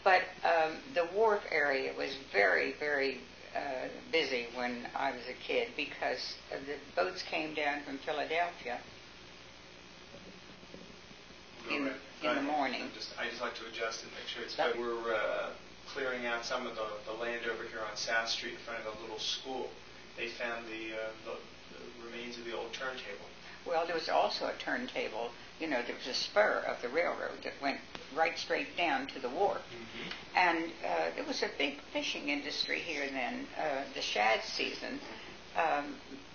But the wharf area was very, very busy when I was a kid because the boats came down from Philadelphia in the morning. I just like to adjust and make sure it's good. We're clearing out some of the land over here on South Street in front of a little school. They found the remains of the old turntable. Well, there was also a turntable. You know, there was a spur of the railroad that went right straight down to the wharf. Mm-hmm. And there was a big fishing industry here then. The shad season,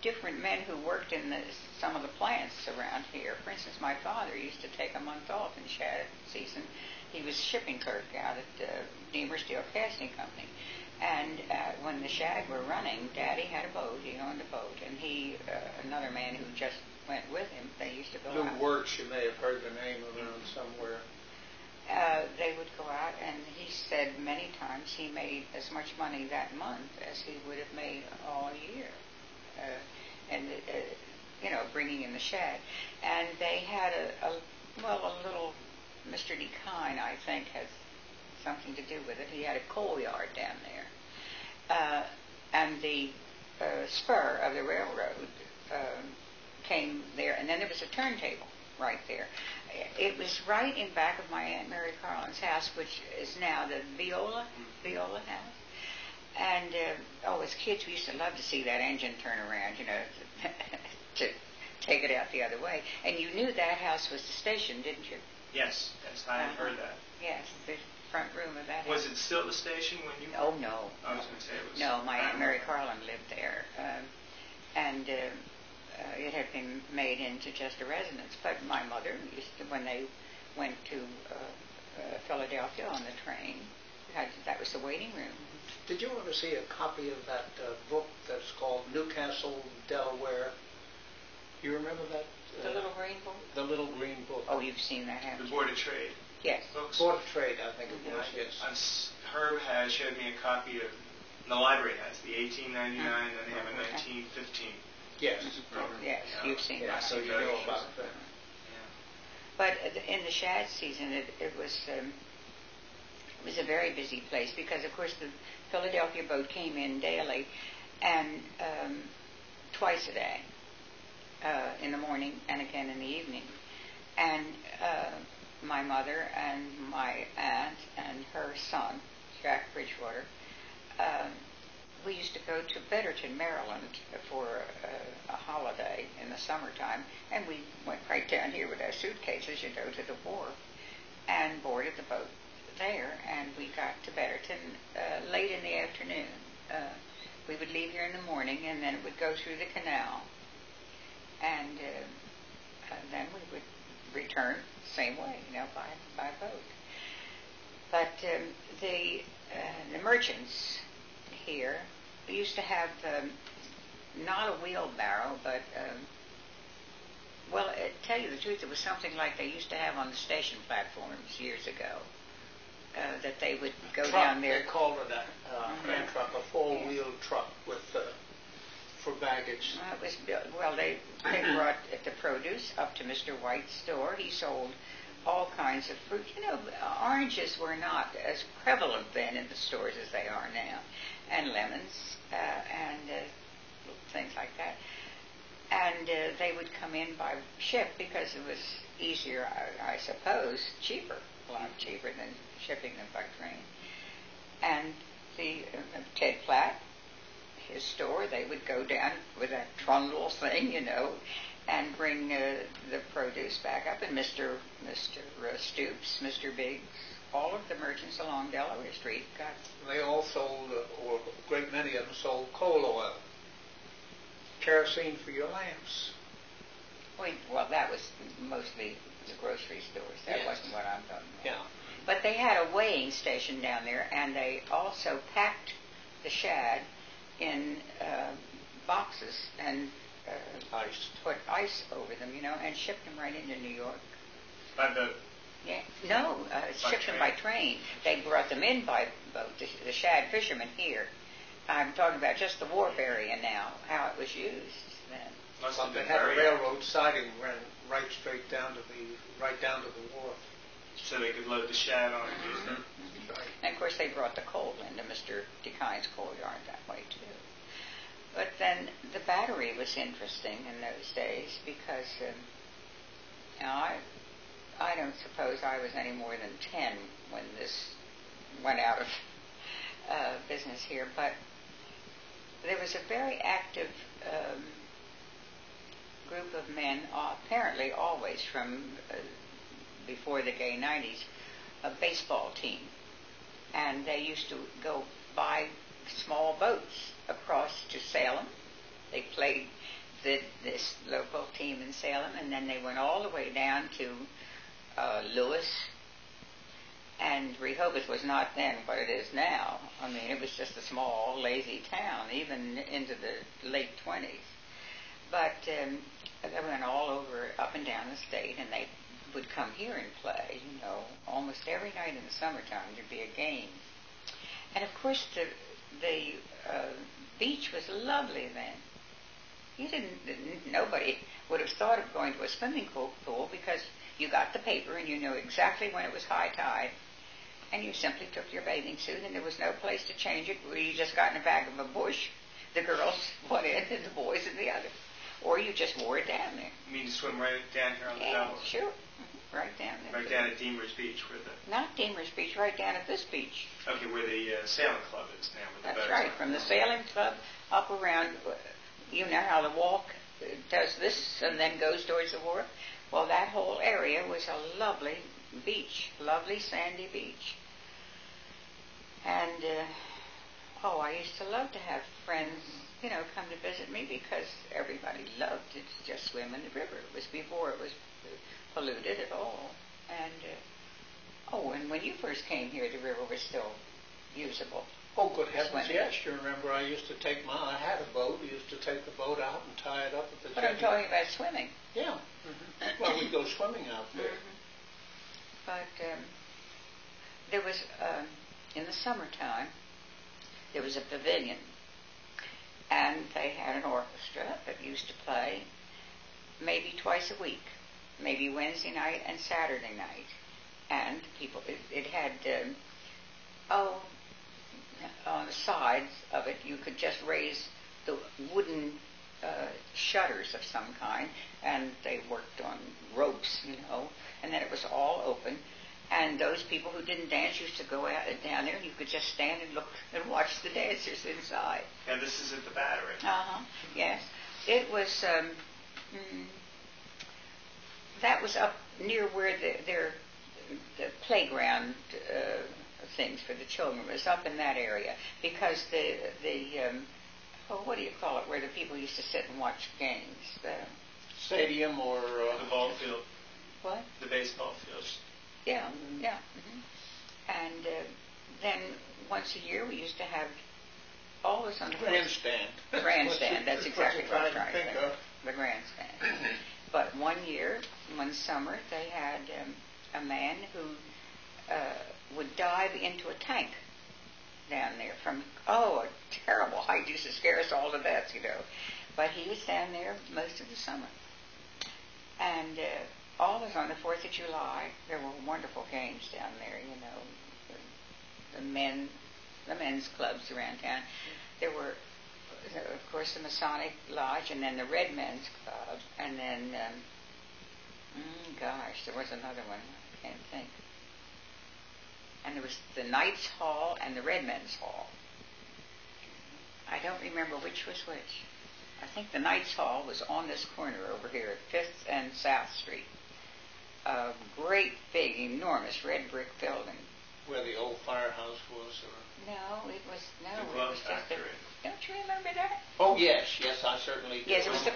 different men who worked in some of the plants around here. For instance, my father used to take a month off in shad season. He was shipping clerk out at Deemer Steel Casting Company. And when the shad were running, Daddy had a boat. He owned a boat. And he, another man who just went with him, they used to go out. New Works, you may have heard the name around somewhere. They would go out, and he said many times he made as much money that month as he would have made all year. Bringing in the shad. And they had a little, Mr. DeKine, I think, has something to do with it. He had a coal yard down there. And the spur of the railroad came there, and then there was a turntable right there. It was right in back of my Aunt Mary Carlin's house, which is now the Viola house. And, as kids, we used to love to see that engine turn around, to take it out the other way. And you knew that house was the station, didn't you? Yes, I had heard that. Yes, the front room of that Was house. it still the station when you... Oh, no. I was going to say it was... No, my Aunt Mary Carlin lived there. It had been made into just a residence. But my mother used to, when they went to Philadelphia on the train, that was the waiting room. Did you ever see a copy of that book that's called Castle Delaware? You remember that? The little green book? The little green book. Oh, you've seen that, haven't you? The Board of Trade. Yes. Books. Board of Trade, I think it was, yes. Herb has showed me a copy of, the library has, the 1899, and they have a 1915. Yes. Yes, you've seen that. So you know about that. Yeah. But in the shad season, it was a very busy place because, of course, the Philadelphia boat came in daily and twice a day, in the morning and again in the evening. And my mother and my aunt and her son, Jack Bridgewater, we used to go to Betterton, Maryland for a holiday in the summertime, and we went right down here with our suitcases, to the wharf, and boarded the boat there, and we got to Betterton late in the afternoon. We would leave here in the morning, and then it would go through the canal, and then we would return the same way, by boat. But the merchants here used to have not a wheelbarrow, but to tell you the truth, it was something like they used to have on the station platforms years ago. That they would go down there. They called it a hand truck, a four-wheel truck with for baggage. It was they brought the produce up to Mr. White's store. He sold all kinds of fruit. Oranges were not as prevalent then in the stores as they are now, and lemons and things like that. And they would come in by ship because it was easier, I suppose, cheaper, a lot cheaper than shipping them by train. And the Ted Platt, his store, they would go down with that trundle thing, and bring the produce back up. And Mr. Stoops, Mr. Biggs, all of the merchants along Delaware Street got. They all sold, or a great many of them sold coal oil, kerosene for your lamps. Well, that was mostly the grocery stores. That wasn't what I'm talking about. Yeah. But they had a weighing station down there, and they also packed the shad in boxes and put ice over them, and shipped them right into New York. By boat? Yeah. No, shipped them by train. They brought them in by boat, the shad fishermen here. I'm talking about just the wharf area now, how it was used then. They had a railroad siding ran right straight down to the wharf. So they could load the shad on and use them. Now, they brought the coal into Mr. DeKine's coal yard that way too. But then the Battery was interesting in those days because I don't suppose I was any more than 10 when this went out of business here, but there was a very active group of men, apparently always from before the gay 90s, a baseball team. And they used to go buy small boats across to Salem. They played this local team in Salem, and then they went all the way down to Lewis. And Rehoboth was not then what it is now. I mean, it was just a small, lazy town, even into the late 20s. But they went all over, up and down the state, and they would come here and play, almost every night in the summertime there'd be a game. And of course the beach was lovely then. Nobody would have thought of going to a swimming pool because you got the paper and you knew exactly when it was high tide, and you simply took your bathing suit and there was no place to change it. You just got in the back of a bush, the girls one end and the boys in the other. Or you just wore it down there. You mean to swim right down here on the Delaware? Sure. Mm-hmm. Right down there. Right down at Deemer's Beach, Not Deemer's Beach, right down at this beach. Okay, where the sailing club is now. That's right. From the sailing club up around, you know how the walk does this and then goes towards the wharf? Well, that whole area was a lovely beach, lovely sandy beach. And, I used to love to have friends come to visit me because everybody loved to just swim in the river. It was before it was polluted at all. And, and when you first came here, the river was still usable. Oh, good heavens, yes. You remember I used to I had a boat. We used to take the boat out and tie it up at the jetty. But I'm talking about swimming. Yeah. Mm-hmm. Well, we'd go swimming out there. Mm-hmm. But there was, in the summertime, there was a pavilion. And they had an orchestra that used to play maybe twice a week, maybe Wednesday night and Saturday night. And it had, on the sides of it, you could just raise the wooden shutters of some kind, and they worked on ropes, and then it was all open. And those people who didn't dance used to go out down there, and you could just stand and look and watch the dancers inside. And this is at the Battery. Yes. It was, that was up near where the playground things for the children was up in that area, because what do you call it, where the people used to sit and watch games? The stadium or the ball field. What? The baseball field. Yeah, yeah. Mm-hmm. And then once a year we used to have always on the grandstand. Grandstand, that's exactly what I was trying to think of. The grandstand. But one summer, they had a man who would dive into a tank down there from, a terrible height. Used to scare us all to death, But he was down there most of the summer. And always on the 4th of July, there were wonderful games down there, the men's clubs around town. There were, of course, the Masonic Lodge, and then the Red Men's Club, and then, there was another one, I can't think. And there was the Knights Hall and the Red Men's Hall. I don't remember which was which. I think the Knights Hall was on this corner over here at 5th and South Street. A great, big, enormous red brick building. Where the old firehouse was? No, it was just don't you remember that? Oh, yes, I certainly do. Yes, it was the